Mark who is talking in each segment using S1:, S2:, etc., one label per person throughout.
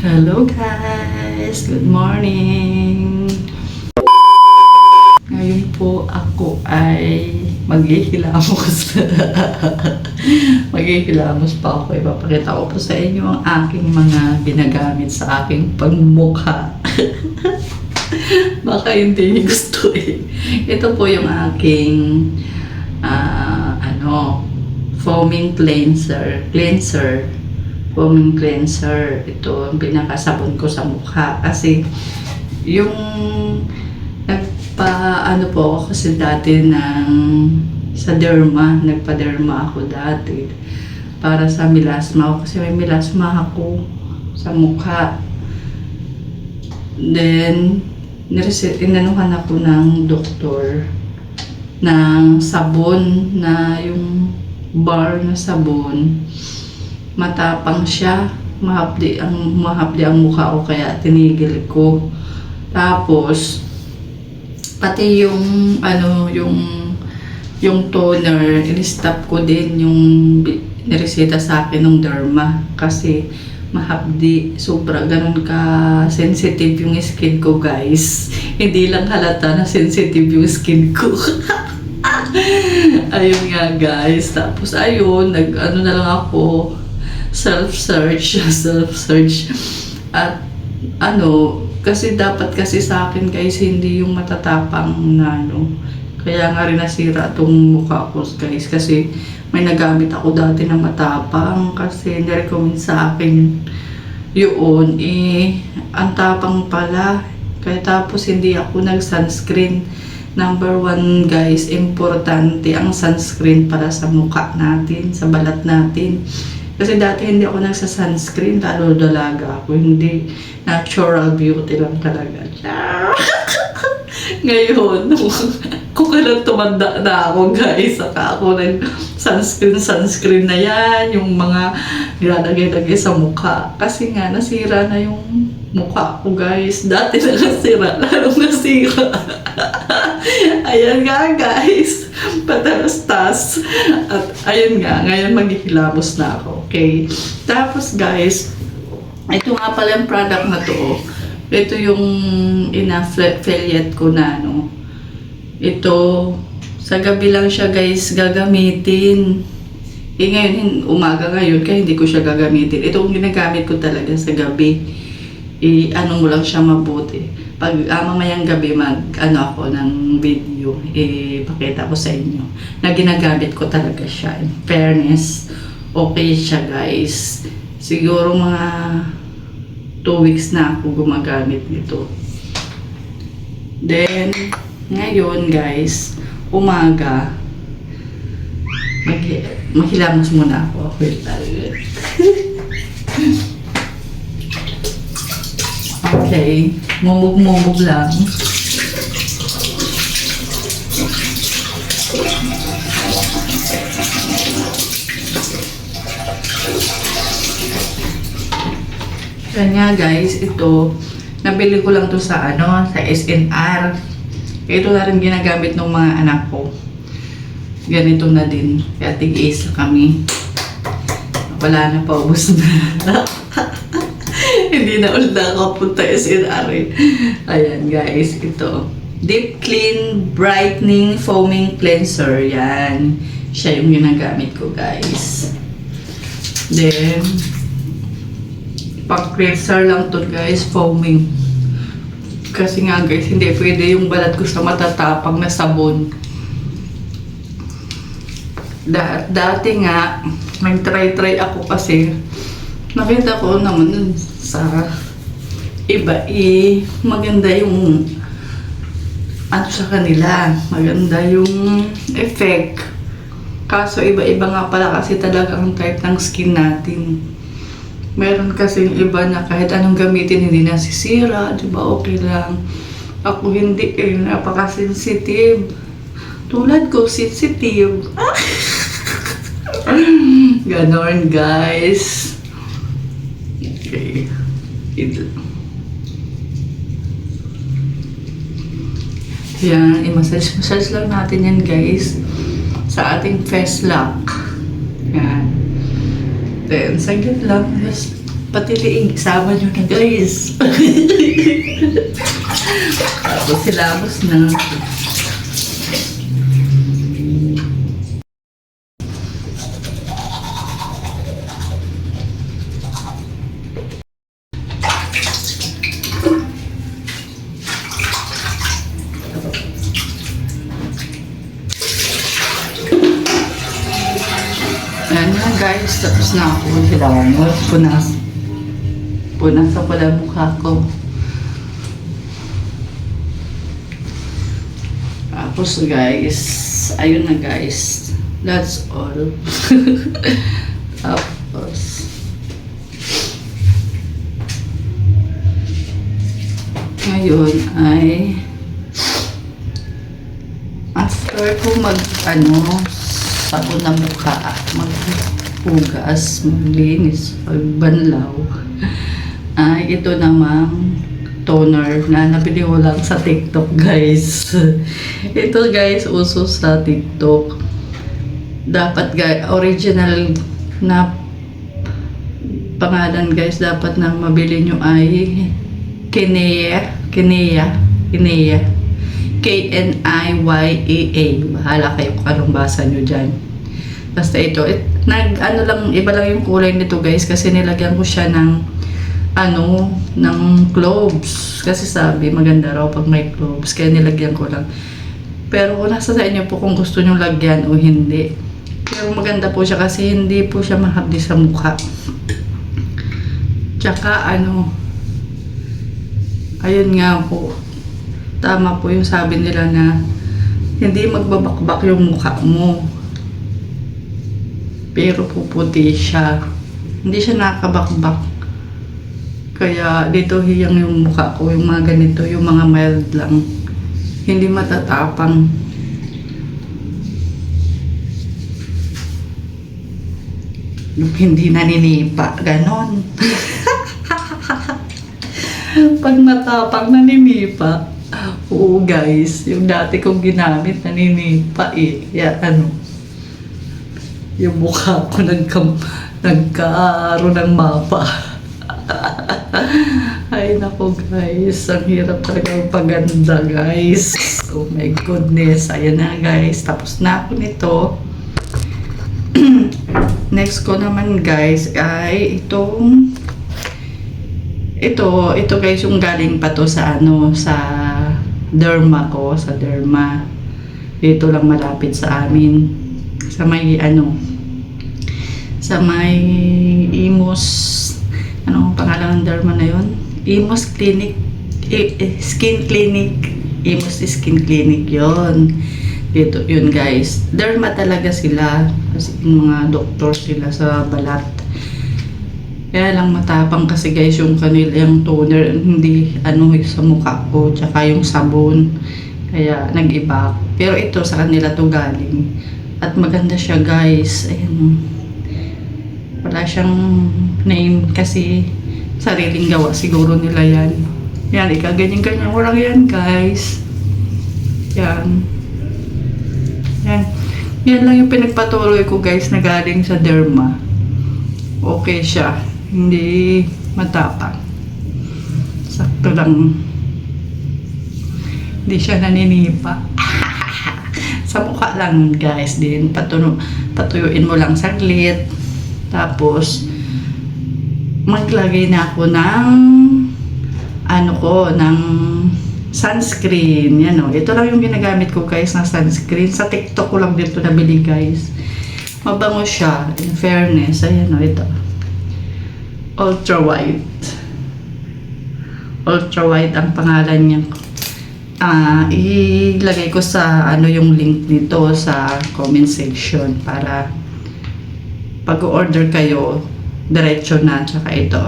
S1: Hello guys! Good morning! Ngayon po ako ay maghihilamos. Maghihilamos pa ako. Ipapakita ko po sa inyo ang aking mga ginagamit sa aking pagmukha. Baka hindi gusto eh. Ito po yung aking foaming cleanser. Foaming cleanser. Ito ang pinakasabon ko sa mukha. Kasi yung nagpa-ano po ako kasi dati sa derma. Nagpa-derma ako dati. Para sa melasma ako. Kasi may melasma ako sa mukha. Then, inanuhan ako ng doktor ng sabon na yung bar na sabon. Matapang siya, mahapdi ang mukha ko kaya tinigil ko. Tapos pati yung toner, in-stop ko din yung nireseta sa akin ng derma kasi mahapdi, sobra ganun ka sensitive yung skin ko, guys. Hindi lang halata na sensitive yung skin ko. Ayun nga guys, tapos ayun, na lang ako, self-search at kasi dapat kasi sa akin guys, hindi yung matatapang na kaya nga rin nasira tong mukha ko guys, kasi may nagamit ako dati na matapang kasi nirecommend sa akin yun, ang tapang pala, kaya tapos hindi ako nag-sunscreen. Number 1 guys, importante ang sunscreen para sa mukha natin, sa balat natin. Kasi dati hindi ako nagsa-sunscreen, lalo dalaga ako. Hindi, natural beauty lang talaga. Ngayon, kung kailan tumanda na ako guys, saka ako nag-sunscreen na yan, yung mga nilalagay-lagay sa mukha. Kasi nga, nasira na yung mukha ko guys. Dati na nasira, lalong nasira. Ayan nga guys, patalastas. At ayun nga, ngayon maghihilamos na ako, okay? Tapos guys, ito nga pala yung product na to. Ito yung ina-affiliate ko na ito, sa gabi lang siya guys gagamitin. Ngayon, umaga ngayon, kaya hindi ko siya gagamitin. Ito yung ginagamit ko talaga sa gabi. Mo lang siya mabuti. Pag mamayang gabi ako ng video, pakita ko sa inyo na ginagamit ko talaga siya. In fairness, okay siya guys. Siguro mga 2 weeks na ako gumagamit nito. Then, ngayon guys, umaga, maghilamos muna ako. Wait talaga. Okay, mumug lang. Yan nga guys, ito, nabili ko lang to sa sa SNR. Ito na rin ginagamit ng mga anak ko. Ganito na din, kaya tig-ace kami. Wala na, paubos na. Hindi na ulit nakapunta SNR eh. Ayan guys, ito. Deep Clean Brightening Foaming Cleanser. Yan. Siya yung ginagamit ko guys. Then, pang-cleanser lang to guys, foaming. Kasi nga guys, hindi pwede yung balat ko sa matatapang na sabon. Dati nga, nag-try ako kasi nakita ko naman sa iba maganda yung sa kanila, maganda yung effect. Kaso iba-iba nga pala kasi talaga ang type ng skin natin. Meron kasing iba na kahit anong gamitin hindi nasisira, di ba, okay lang. Ako hindi napaka-sensitive. Tulad ko, sensitive. Ganon guys. Okay. Yan, i-massage lang natin yan guys sa ating face lock. Yan. Then, saglit lang. Just Pati liig, isama nyo na guys. Tapos silabos na. Ayan na guys, tapos na ako hilamos. Punas sa pala mukha ko. Tapos guys, ayun na guys. That's all. Tapos ngayon ay after ko sabon na mukha, maghugas, maglinis, pagbanlaw, ay ito namang toner na nabili ko lang sa TikTok guys. Ito guys, uso sa TikTok. Dapat guys, original na pangalan guys, dapat na mabili nyo ay Kinea. K-N-I-Y-E-A. Bahala kayo kung anong basa nyo dyan. Basta ito, iba lang yung kulay nito guys, kasi nilagyan ko siya ng cloves. Kasi sabi, maganda raw pag may cloves, kaya nilagyan ko lang. Pero kung nasa sa inyo po kung gusto nyo lagyan o hindi. Pero maganda po siya kasi hindi po siya mahapdi sa mukha. Tsaka ayun nga po, tama po yung sabi nila na hindi magbabakbak yung mukha mo. Pero puputi siya. Hindi siya nakabakbak. Kaya dito hiyang yung mukha ko, yung mga ganito, yung mga mild lang. Hindi matatapang. Hindi naninipa. Ganon. Pag matapang naninipa. Oo guys, yung dati kong ginamit naninipa eh. Yung mukha ko nagkaroon ng mapa. Ay nako guys, ang hirap talaga paganda guys. Oh my goodness, ayan na guys, tapos na ako nito. Next ko naman guys ay ito guys, yung galing pa to sa sa derma ko, sa derma. Ito lang malapit sa amin. Sa may sa may Imus, anong pangalan ng derma na yun? Imus Clinic, Skin Clinic. Imus Skin Clinic yon. Dito yun guys. Derma talaga sila. Kasi yung mga doktor sila sa balat. Kaya lang matapang kasi guys yung kanilang toner, hindi sa mukha ko, tsaka yung sabon. Kaya nag-iba. Pero ito sa kanila to galing. At maganda siya guys. Ayan. Wala siyang name kasi sariling gawa siguro nila yan. Yan, ganyan-ganyan. Walang yan guys. Yan. Yan. Yan lang yung pinagpatuloy ko guys na galing sa derma. Okay siya. Hindi matapang. Sakto lang. Hindi siya naninipa. Sa mukha lang guys din. Patuyuin mo lang saglit. Tapos maglagay na ako ng ng sunscreen. Yan o. Ito lang yung ginagamit ko guys na sunscreen. Sa TikTok ko lang dito nabili guys. Mabango siya. In fairness. Ayan o. Ito. Ultra white. Ultra white ang pangalan niya. Ilagay ko sa yung link nito sa comment section para pag-order kayo diretso na. Tsaka ito.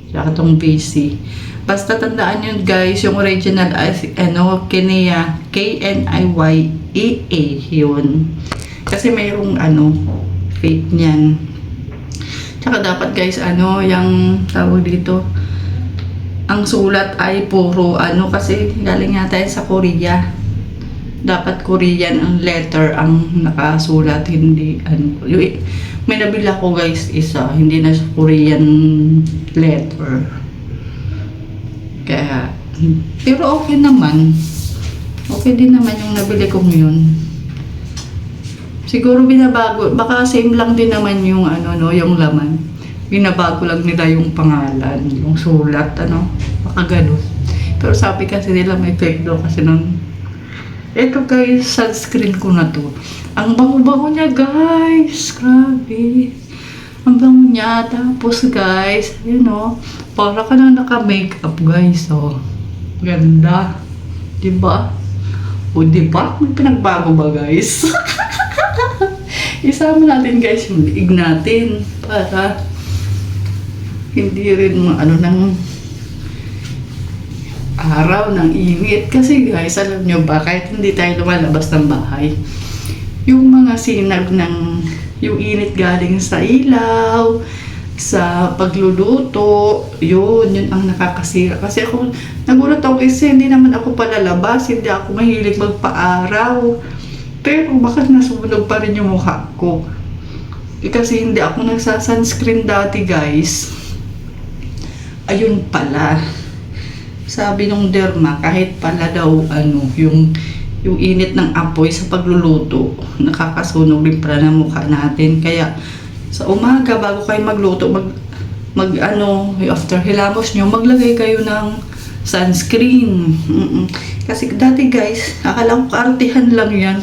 S1: Tsaka itong BC. Basta tandaan nyo guys, yung original Kinea, K-N-I-Y-E-A yun. Kasi mayroong fake niyan. Tsaka dapat guys, yung tawag dito, ang sulat ay puro kasi galing nga tayo sa Korea. Dapat Korean ang letter ang nakasulat, hindi May nabili ako guys isa, hindi na sa Korean letter. Kaya, pero okay naman. Okay din naman yung nabili kong yun. Siguro binabago, baka same lang din naman yung ano no, yung laman. Binabago lang nila yung pangalan, yung sulat, ano, baka ganun. Pero sabi kasi nila may fake daw kasi nun. Eto guys, sunscreen ko na to. Ang bango-bango niya guys, grabe. Ang bango niya, tapos guys, you know, para ka na naka-makeup guys, oh. Ganda. Diba? O diba? May pinagbago ba guys? Isama natin guys yung liig natin para hindi rin ano ng araw ng init. Kasi guys, alam nyo ba, kahit hindi tayo lumalabas ng bahay, yung mga sinag ng yung init galing sa ilaw, sa pagluluto, yun ang nakakasira. Kasi ako, nagulat ako kasi hindi naman ako palalabas, hindi ako mahilig magpa-araw. Pero bakit nasunog pa rin yung mukha ko? Kasi hindi ako nagsa-sunscreen dati guys. Ayun pala. Sabi nung derma, kahit pala daw ano, yung init ng apoy sa pagluluto, nakakasunog din pala ng mukha natin. Kaya sa umaga bago kayo magluto, after hilamos nyo, maglagay kayo ng sunscreen. Kasi dati guys, akala ko kaartihan lang yan.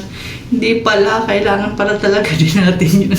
S1: Hindi pala, kailangan para talaga din natin yun.